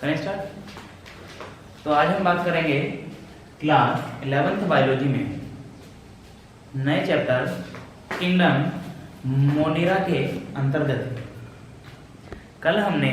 करें स्टार्ट। तो आज हम बात करेंगे क्लास 11th बायोलॉजी में नए चैप्टर किंगडम मोनेरा के अंतर्गत कल हमने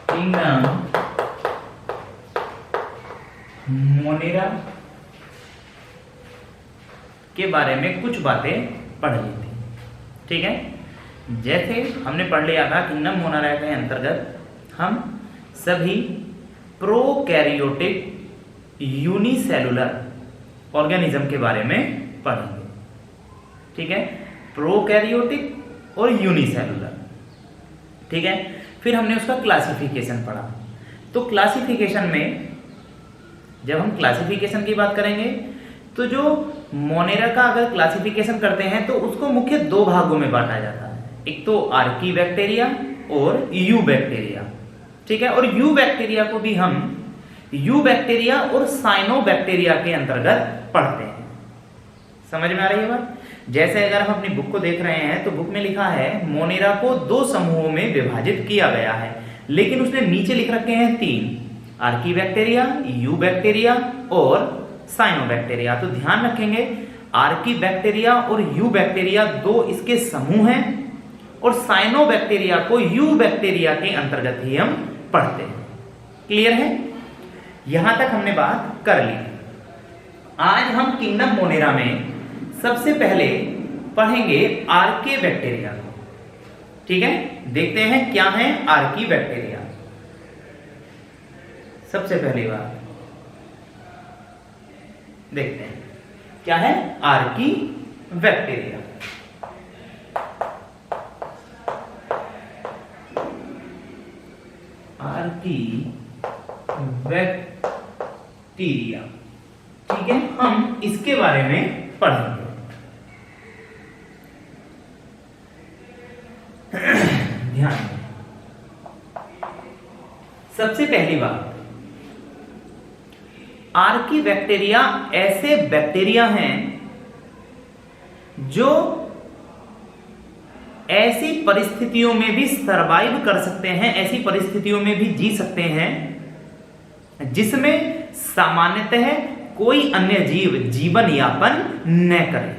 किंगडम मोनेरा के बारे में कुछ बातें पढ़ ली थी। ठीक है, जैसे हमने पढ़ लिया था किंगडम मोनेरा के अंतर्गत हम सभी प्रोकैरियोटिक यूनिसेलुलर ऑर्गेनिज्म के बारे में पढ़ेंगे। ठीक है, प्रोकैरियोटिक और यूनिसेलुलर। ठीक है, फिर हमने उसका क्लासिफिकेशन पढ़ा। तो क्लासिफिकेशन में जब हम क्लासिफिकेशन की बात करेंगे तो जो मोनेरा का अगर क्लासिफिकेशन करते हैं तो उसको मुख्य दो भागों में बांटा जाता है, एक तो आर्की बैक्टीरिया और यू बैक्टीरिया। ठीक है, और यू बैक्टीरिया को भी हम यू बैक्टीरिया और साइनो बैक्टीरिया के अंतर्गत पढ़ते हैं। समझ में आ रही है बात? जैसे अगर हम अपनी बुक को देख रहे हैं तो बुक में लिखा है मोनेरा को दो समूहों में विभाजित किया गया है, लेकिन उसने नीचे लिख रखे हैं तीन, आर्की बैक्टीरिया, यू बैक्टीरिया और साइनो बैक्टीरिया। तो ध्यान रखेंगे आर्की बैक्टीरिया और यू बैक्टीरिया दो इसके समूह हैं और साइनो बैक्टीरिया को यू बैक्टीरिया के अंतर्गत ही हम पढ़ते हैं। क्लियर है? यहां तक हमने बात कर ली। आज हम किंगडम मोनेरा में सबसे पहले पढ़ेंगे आर्की बैक्टीरिया को। ठीक है, देखते हैं क्या है आर्की बैक्टीरिया। सबसे पहली बात देखते हैं क्या है आर्की बैक्टीरिया। Archie bacteria. ठीक है, हम इसके बारे में पढ़ेंगे। ध्यान दें, सबसे पहली बात, आर्की बैक्टीरिया ऐसे बैक्टीरिया हैं जो ऐसी परिस्थितियों में भी सरवाइव कर सकते हैं, ऐसी परिस्थितियों में भी जी सकते हैं जिसमें सामान्यतः कोई अन्य जीव जीवन यापन न करे।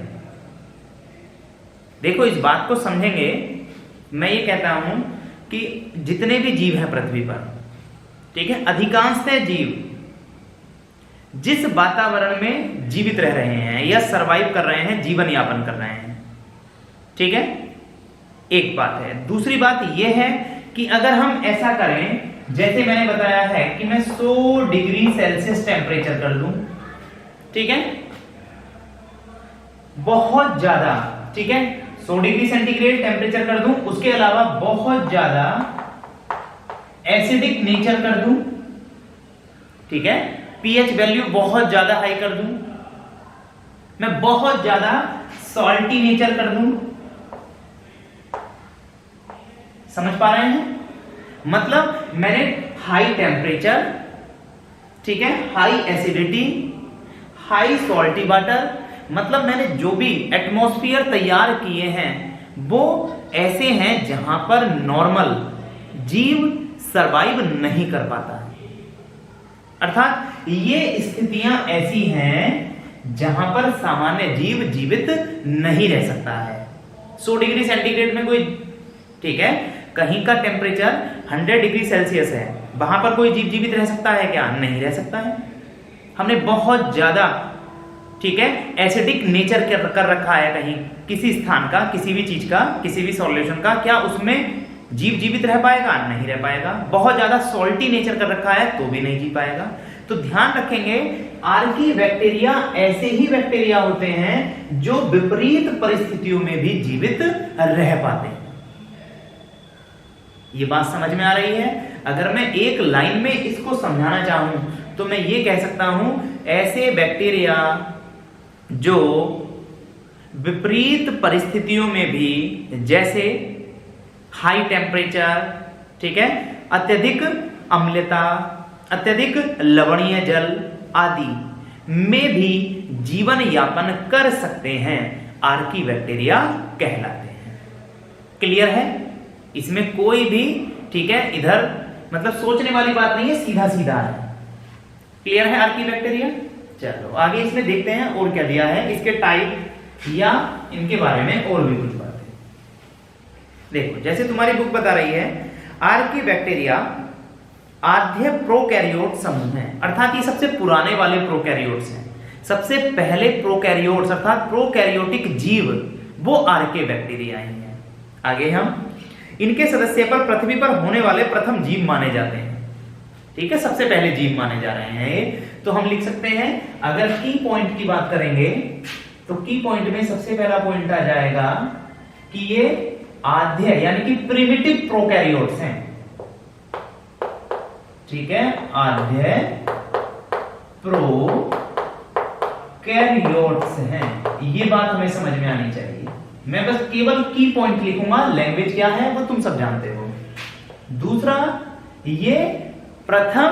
देखो, इस बात को समझेंगे, मैं ये कहता हूं कि जितने भी जीव हैं पृथ्वी पर, ठीक है, अधिकांशतः जीव जिस वातावरण में जीवित रह रहे हैं या सरवाइव कर रहे हैं, जीवन यापन कर रहे हैं। ठीक है, एक बात है। दूसरी बात यह है कि अगर हम ऐसा करें, जैसे मैंने बताया है कि मैं 100 डिग्री सेल्सियस टेम्परेचर कर लूं, ठीक है, बहुत ज्यादा, ठीक है, 100 डिग्री सेंटीग्रेड टेम्परेचर कर दूं, उसके अलावा बहुत ज्यादा एसिडिक नेचर कर दूं, ठीक है, पीएच वैल्यू बहुत ज्यादा हाई कर दूं, मैं बहुत ज्यादा सॉल्टी नेचर कर दूं। समझ पा रहे हैं? मतलब मैंने हाई टेम्परेचर, ठीक है, high acidity, high salty water, मतलब मैंने जो भी एटमॉस्फेयर तैयार किए हैं वो ऐसे हैं जहां पर नॉर्मल जीव सरवाइव नहीं कर पाता है। अर्थात ये स्थितियां ऐसी हैं जहां पर सामान्य जीव जीवित नहीं रह सकता है। 100 डिग्री सेंटीग्रेड में कोई, ठीक है, कहीं का टेम्परेचर 100 डिग्री सेल्सियस है, वहां पर कोई जीव जीवित रह सकता है क्या? नहीं रह सकता है। हमने बहुत ज्यादा, ठीक है, एसिडिक नेचर कर रखा है कहीं किसी स्थान का, किसी भी चीज का, किसी भी सॉल्यूशन का, क्या उसमें जीव जीवित रह पाएगा? नहीं रह पाएगा। बहुत ज्यादा सॉल्टी नेचर कर रखा है तो भी नहीं जी पाएगा। तो ध्यान रखेंगे आर्की बैक्टीरिया ऐसे ही बैक्टीरिया होते हैं जो विपरीत परिस्थितियों में भी जीवित रह पाते हैं। ये बात समझ में आ रही है? अगर मैं एक लाइन में इसको समझाना चाहूं तो मैं ये कह सकता हूं, ऐसे बैक्टीरिया जो विपरीत परिस्थितियों में भी, जैसे हाई टेम्परेचर, ठीक है, अत्यधिक अम्लता, अत्यधिक लवणीय जल आदि में भी जीवन यापन कर सकते हैं, आर्की बैक्टीरिया कहलाते हैं। क्लियर है? इसमें कोई भी, ठीक है, इधर मतलब सोचने वाली बात नहीं है, सीधा सीधा है। क्लियर है आर्कीबैक्टीरिया? चलो आगे इसमें देखते हैं और क्या दिया है, इसके टाइप या इनके बारे में और भी कुछ बातें। देखो जैसे तुम्हारी बुक बता रही है, आर्कीबैक्टीरिया आद्य प्रोकैरियोट समूह है, अर्थात ये सबसे पुराने वाले प्रोकैरियोट्स हैं। सबसे पहले प्रोकैरियोट्स अर्थात प्रोकैरियोटिक जीव वो आर्कीबैक्टीरिया ही हैं। आगे हम इनके सदस्य पर पृथ्वी पर होने वाले प्रथम जीव माने जाते हैं। ठीक है, सबसे पहले जीव माने जा रहे हैं ये। तो हम लिख सकते हैं, अगर की पॉइंट की बात करेंगे तो की पॉइंट में सबसे पहला पॉइंट आ जाएगा कि ये आद्य यानी कि प्रिमिटिव प्रोकैरियोट्स हैं। ठीक है, आद्य प्रोकैरियोट्स हैं, ये बात हमें समझ में आनी चाहिए। मैं बस केवल की पॉइंट लिखूंगा, लैंग्वेज क्या है वो तुम सब जानते हो। दूसरा, ये प्रथम,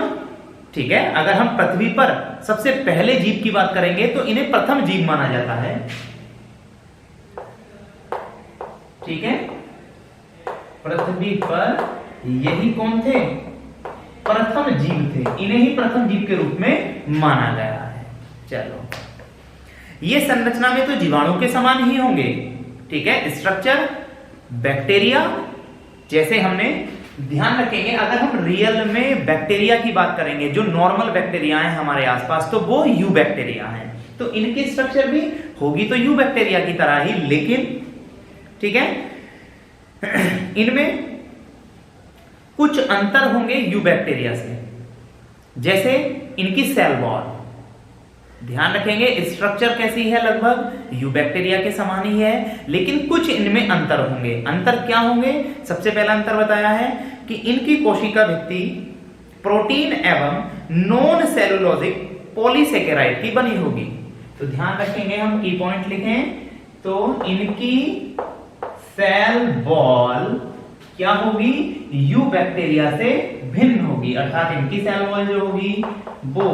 ठीक है, अगर हम पृथ्वी पर सबसे पहले जीव की बात करेंगे तो इन्हें प्रथम जीव माना जाता है। ठीक है, पृथ्वी पर यही कौन थे? प्रथम जीव थे, इन्हें ही प्रथम जीव के रूप में माना गया है। चलो, ये संरचना में तो जीवाणु के समान ही होंगे। ठीक है, स्ट्रक्चर बैक्टीरिया जैसे हमने ध्यान रखेंगे। अगर हम रियल में बैक्टीरिया की बात करेंगे, जो नॉर्मल बैक्टीरिया हैं हमारे आसपास, तो वो यू बैक्टीरिया हैं। तो इनकी स्ट्रक्चर भी होगी तो यू बैक्टीरिया की तरह ही, लेकिन ठीक है, इनमें कुछ अंतर होंगे यू बैक्टीरिया से। जैसे इनकी सेल वॉल, ध्यान रखेंगे स्ट्रक्चर कैसी है, लगभग यू बैक्टीरिया के समान ही है, लेकिन कुछ इनमें अंतर होंगे। अंतर क्या होंगे? सबसे पहला अंतर बताया है कि इनकी कोशिका भित्ति प्रोटीन एवं नॉन सेलुलोजिक पॉलीसेकेराइड की बनी होगी। तो ध्यान रखेंगे, हम की पॉइंट लिखें तो इनकी सेल वॉल क्या होगी? यू बैक्टीरिया से भिन्न होगी, अर्थात इनकी सेल वॉल जो होगी वो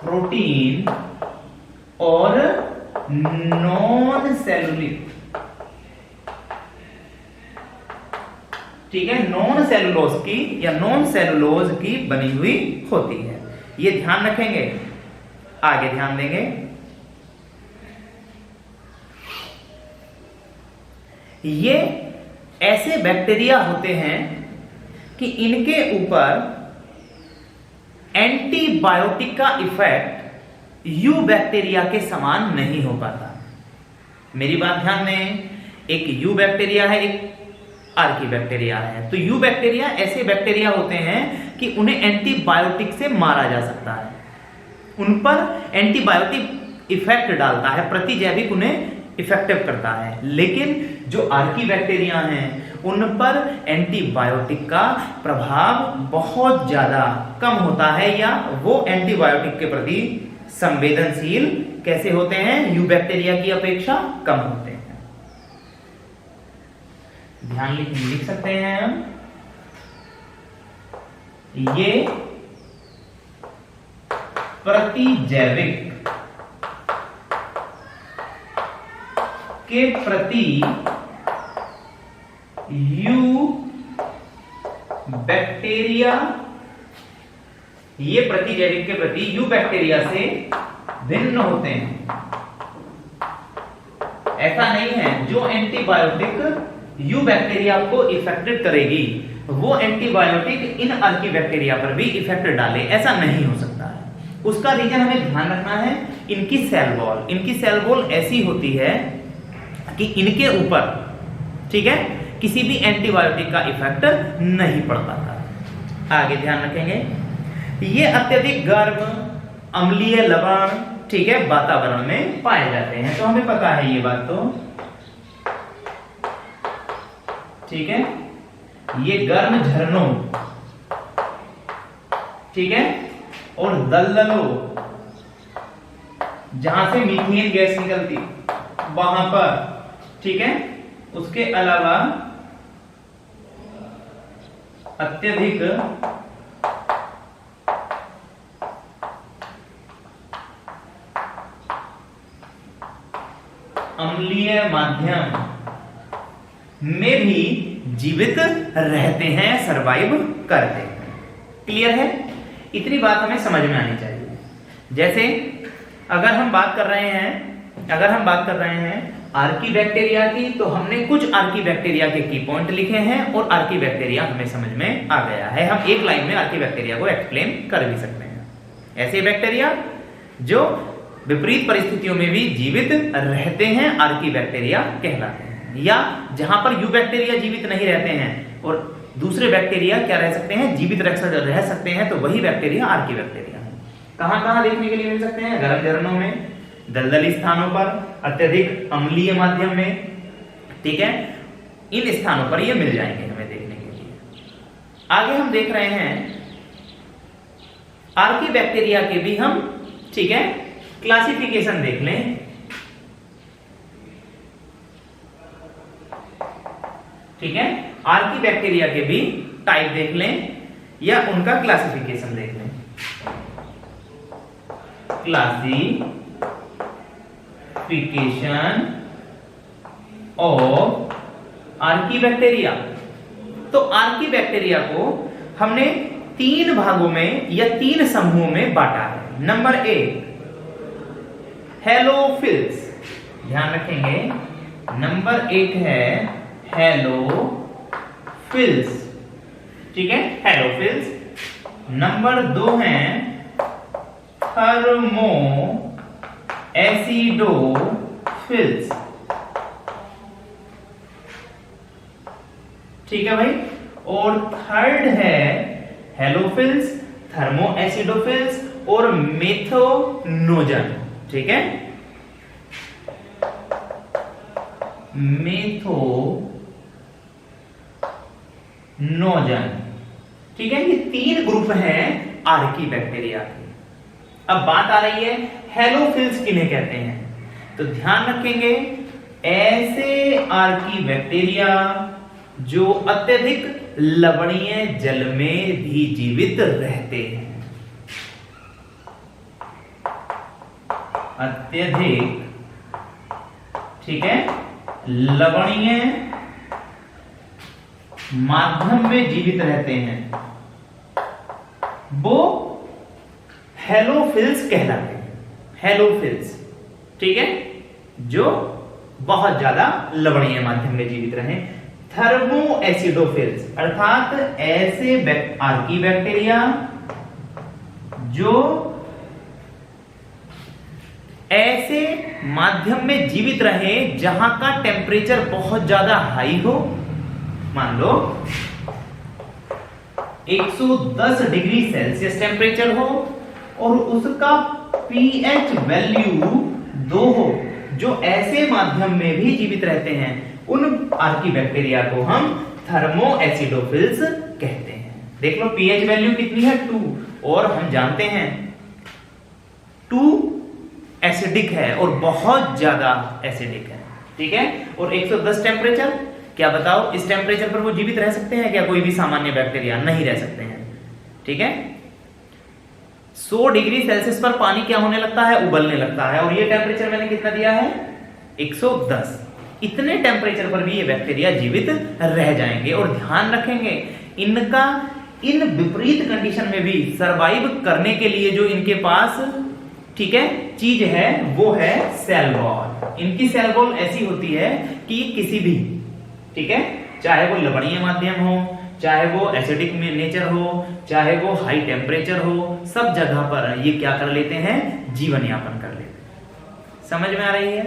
प्रोटीन और नॉन सेलुलिक, ठीक है, नॉन सेलुलोज की या नॉन सेलुलोज की बनी हुई होती है। ये ध्यान रखेंगे, आगे ध्यान देंगे। ये ऐसे बैक्टीरिया होते हैं कि इनके ऊपर एंटीबायोटिक का इफेक्ट यू बैक्टीरिया के समान नहीं हो पाता। मेरी बात ध्यान दें, एक यू बैक्टीरिया है, एक आर्कीबैक्टीरिया है। तो यू बैक्टीरिया ऐसे बैक्टीरिया होते हैं कि उन्हें एंटीबायोटिक से मारा जा सकता है, उन पर एंटीबायोटिक इफेक्ट डालता है, प्रतिजैविक उन्हें इफेक्टिव करता है। लेकिन जो आर्कीबैक्टीरिया हैं उन पर एंटीबायोटिक का प्रभाव बहुत ज्यादा कम होता है, या वो एंटीबायोटिक के प्रति संवेदनशील कैसे होते हैं? यू बैक्टीरिया की अपेक्षा कम होते हैं। ध्यान लिख सकते हैं हम, ये प्रतिजैविक के प्रति यू बैक्टीरिया, ये प्रतिजैविक के प्रति यू बैक्टीरिया से भिन्न होते हैं। ऐसा नहीं है जो एंटीबायोटिक यू बैक्टीरिया को इफेक्टेड करेगी वो एंटीबायोटिक इन आर्कीबैक्टीरिया पर भी इफेक्ट डाले, ऐसा नहीं हो सकता है। उसका रीजन हमें ध्यान रखना है, इनकी सेल वॉल, इनकी सेल वॉल ऐसी होती है कि इनके ऊपर, ठीक है, किसी भी एंटीबायोटिक का इफेक्ट नहीं पड़ पाता। आगे ध्यान रखेंगे, ये अत्यधिक गर्म अम्लीय लवण, ठीक है, वातावरण में पाए जाते हैं। तो हमें पता है ये बात, तो ठीक है, ये गर्म झरनों, ठीक है, और दलदलों जहां से मीथेन गैस निकलती वहां पर, ठीक है, उसके अलावा अत्यधिक अम्लीय माध्यम में भी जीवित रहते हैं, सरवाइव करते हैं। क्लियर है? इतनी बात हमें समझ में आनी चाहिए। जैसे अगर हम बात कर रहे हैं आर्कीबैक्टीरिया की, तो हमने कुछ आर्कीबैक्टीरिया के की पॉइंट लिखे हैं और आर्कीबैक्टीरिया हमें समझ में आ गया है। हम एक लाइन में आर्कीबैक्टीरिया को एक्सप्लेन कर भी सकते हैं। ऐसे बैक्टीरिया जो विपरीत परिस्थितियों में भी जीवित रहते हैं आर्कीबैक्टीरिया कहलाते हैं। या जहां पर यू बैक्टीरिया जीवित नहीं रहते हैं और दूसरे बैक्टीरिया क्या रह सकते हैं, जीवित रह सकते हैं, तो वही बैक्टीरिया आर्कीबैक्टीरिया है। कहां कहां देखने के लिए मिल सकते हैं? गर्म झरनों में, दलदली स्थानों पर, अत्यधिक अम्लीय माध्यम में, ठीक है, इन स्थानों पर ये मिल जाएंगे हमें देखने के लिए। आगे हम देख रहे हैं आर्कीबैक्टीरिया के भी हम, ठीक है, क्लासिफिकेशन देख लें। ठीक है, आर्कीबैक्टीरिया के भी टाइप देख लें या उनका क्लासिफिकेशन देख लें। Classification of archaebacteria. तो आर्कीबैक्टीरिया को हमने 3 भागों में या 3 समूहों में बांटा है। नंबर 1 हेलोफिल्स, ध्यान रखेंगे, नंबर 1 है हेलोफिल्स, ठीक है, हेलोफिल्स। नंबर 2 है थर्मो एसिडोफिल्स, ठीक है भाई। और थर्ड है हेलोफिल्स, थर्मो एसिडोफिल्स और मेथोनोजन, ठीक है, मेथोनोजन, ठीक है। ये 3 ग्रुप हैं आर्कीबैक्टीरिया के। अब बात आ रही है हेलोफिल्स किन्हें कहते हैं, तो ध्यान रखेंगे ऐसे आर्कीबैक्टीरिया जो अत्यधिक लवणीय जल में भी जीवित रहते हैं। अत्यधिक, ठीक है, लवणीय माध्यम में जीवित रहते हैं, वो हेलोफिल्स कहलाते हैं। हेलोफिल्स, ठीक है, जो बहुत ज्यादा लवणीय माध्यम में जीवित रहे। थर्मो एसिडोफिल्स अर्थात ऐसे आर्कीबैक्टीरिया जो ऐसे माध्यम में जीवित रहे जहां का टेम्परेचर बहुत ज्यादा हाई हो, मान लो 110 डिग्री सेल्सियस टेम्परेचर हो और उसका पीएच वैल्यू 2 हो, जो ऐसे माध्यम में भी जीवित रहते हैं, उन आर्कीबैक्टीरिया को हम थर्मो एसिडोफिल्स कहते हैं। देख लो पीएच वैल्यू कितनी है, 2, और हम जानते हैं 2 एसिडिक है और बहुत ज्यादा एसिडिक है, ठीक है। और 110 टेम्परेचर, क्या बताओ इस टेम्परेचर पर वो जीवित रह सकते हैं क्या? कोई भी सामान्य बैक्टीरिया नहीं रह सकते हैं, ठीक है। 100 डिग्री सेल्सियस पर पानी क्या होने लगता है? उबलने लगता है, और ये टेम्परेचर मैंने कितना दिया है? 110। इतने टेम्परेचर पर भी ये बैक्टीरिया जीवित रह जाएंगे। और ध्यान रखेंगे इनका इन विपरीत कंडीशन में भी सरवाइव करने के लिए जो इनके पास, ठीक है, चीज है वो है सेल वॉल। इनकी सेल वॉल ऐसी होती है कि किसी भी, ठीक है, चाहे वो लवणीय माध्यम हो, चाहे वो एसिडिक में नेचर हो, चाहे वो हाई टेम्परेचर हो, सब जगह पर ये क्या कर लेते हैं? जीवन यापन कर लेते हैं। समझ में आ रही है?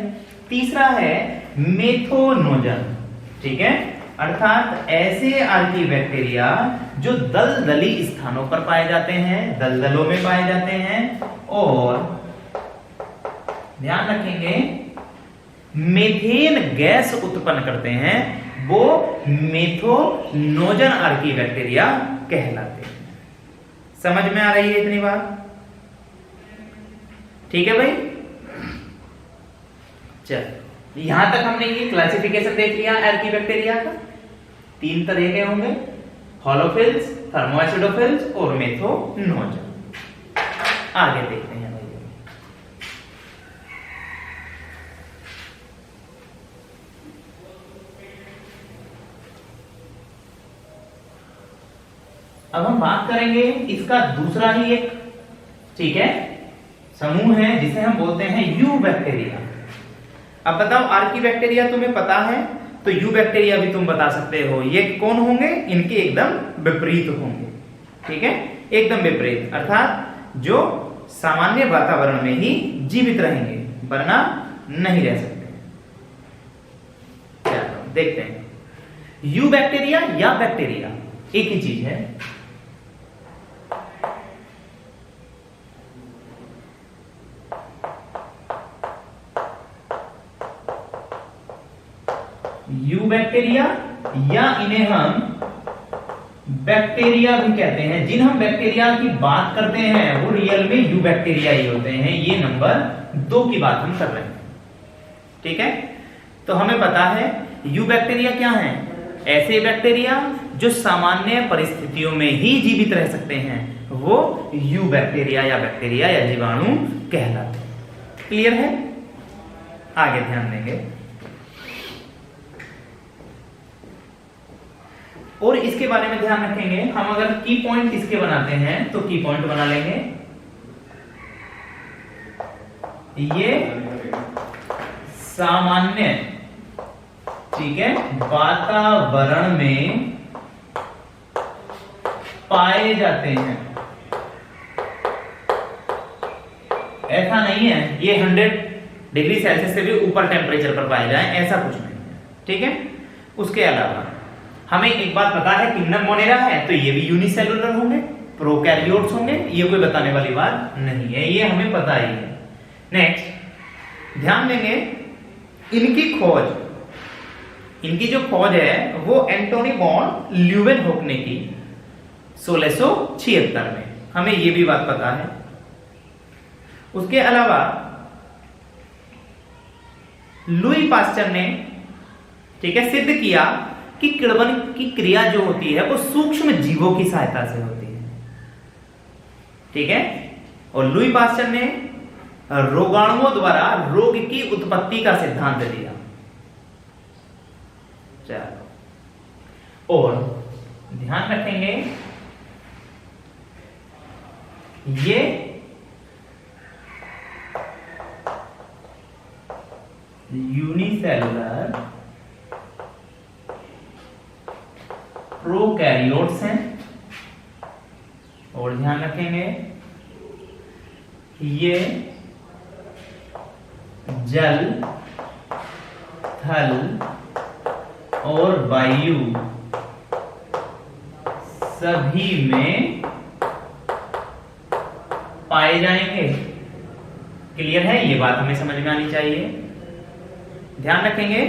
तीसरा है मेथोनोजन, ठीक है, अर्थात ऐसे आर्कीबैक्टीरिया जो दलदली स्थानों पर पाए जाते हैं, दलदलों में पाए जाते हैं, और ध्यान रखेंगे मीथेन गैस उत्पन्न करते हैं, वो मेथोनोजन आर्कीबैक्टीरिया कहलाते हैं। समझ में आ रही है इतनी बात? ठीक है भाई, चल यहां तक हमने ये क्लासिफिकेशन देख लिया आर्कीबैक्टीरिया का। 3 तरह के होंगे, होलोफिल्स, थर्मोएसिडोफिल्स और मेथोनोजन। आगे देखते हैं भाई। अब हम बात करेंगे इसका दूसरा ही एक, ठीक है, समूह है जिसे हम बोलते हैं यू बैक्टीरिया। अब बताओ आर्की बैक्टीरिया तुम्हें पता है, तो यू बैक्टीरिया भी तुम बता सकते हो। ये कौन होंगे? इनके एकदम विपरीत होंगे, ठीक है, एकदम विपरीत, अर्थात जो सामान्य वातावरण में ही जीवित रहेंगे वरना नहीं रह सकते। चलो देखते हैं, यू बैक्टीरिया या बैक्टीरिया एक ही चीज है। यू बैक्टीरिया या इन्हें हम बैक्टीरिया भी कहते हैं। जिन हम बैक्टीरिया की बात करते हैं वो रियल में यू बैक्टीरिया ही होते हैं। ये नंबर 2 की बात हम कर रहे हैं, ठीक है। तो हमें पता है यू बैक्टीरिया क्या है? ऐसे बैक्टीरिया जो सामान्य परिस्थितियों में ही जीवित रह सकते हैं, वो यू बैक्टीरिया या जीवाणु कहलाते हैं। क्लियर है? आगे ध्यान देंगे। और इसके बारे में ध्यान रखेंगे, हम अगर की पॉइंट इसके बनाते हैं तो की पॉइंट बना लेंगे। ये सामान्य, ठीक है, वातावरण में पाए जाते हैं। ऐसा नहीं है ये 100 डिग्री सेल्सियस से भी ऊपर टेम्परेचर पर पाए जाएं, ऐसा कुछ नहीं है, ठीक है। उसके अलावा हमें एक बात पता है, किंगडम मोनेरा है तो ये भी यूनिसेलुलर होंगे, प्रोकैरियोट्स होंगे, ये कोई बताने वाली बात नहीं है, ये हमें पता ही है। नेक्स्ट ध्यान देंगे, इनकी जो खोज है वो एंटोनी वॉन ल्यूवेनहोक ने की 1676 में, हमें ये भी बात पता है। उसके अलावा लुई पास्चर ने, ठीक है, सिद्ध किया कि किण्वन की क्रिया जो होती है वो सूक्ष्म जीवों की सहायता से होती है, ठीक है। और लुई पास्चर ने रोगाणुओं द्वारा रोग की उत्पत्ति का सिद्धांत दिया। चलो, और ध्यान रखेंगे ये यूनिसेलुलर प्रोकैरियोट्स हैं। और ध्यान रखेंगे ये जल, थल और वायु सभी में पाए जाएंगे। क्लियर है? ये बात हमें समझ में आनी चाहिए। ध्यान रखेंगे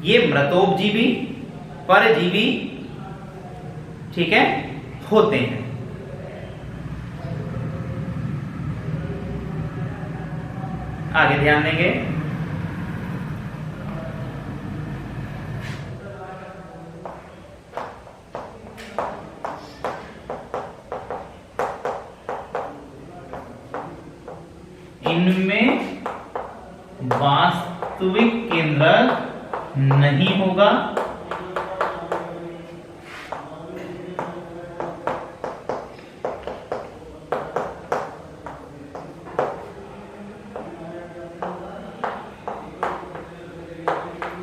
ये मृतोपजीवी, परजीवी, ठीक है, होते हैं। आगे ध्यान देंगे, इनमें वास्तविक केंद्रक नहीं होगा,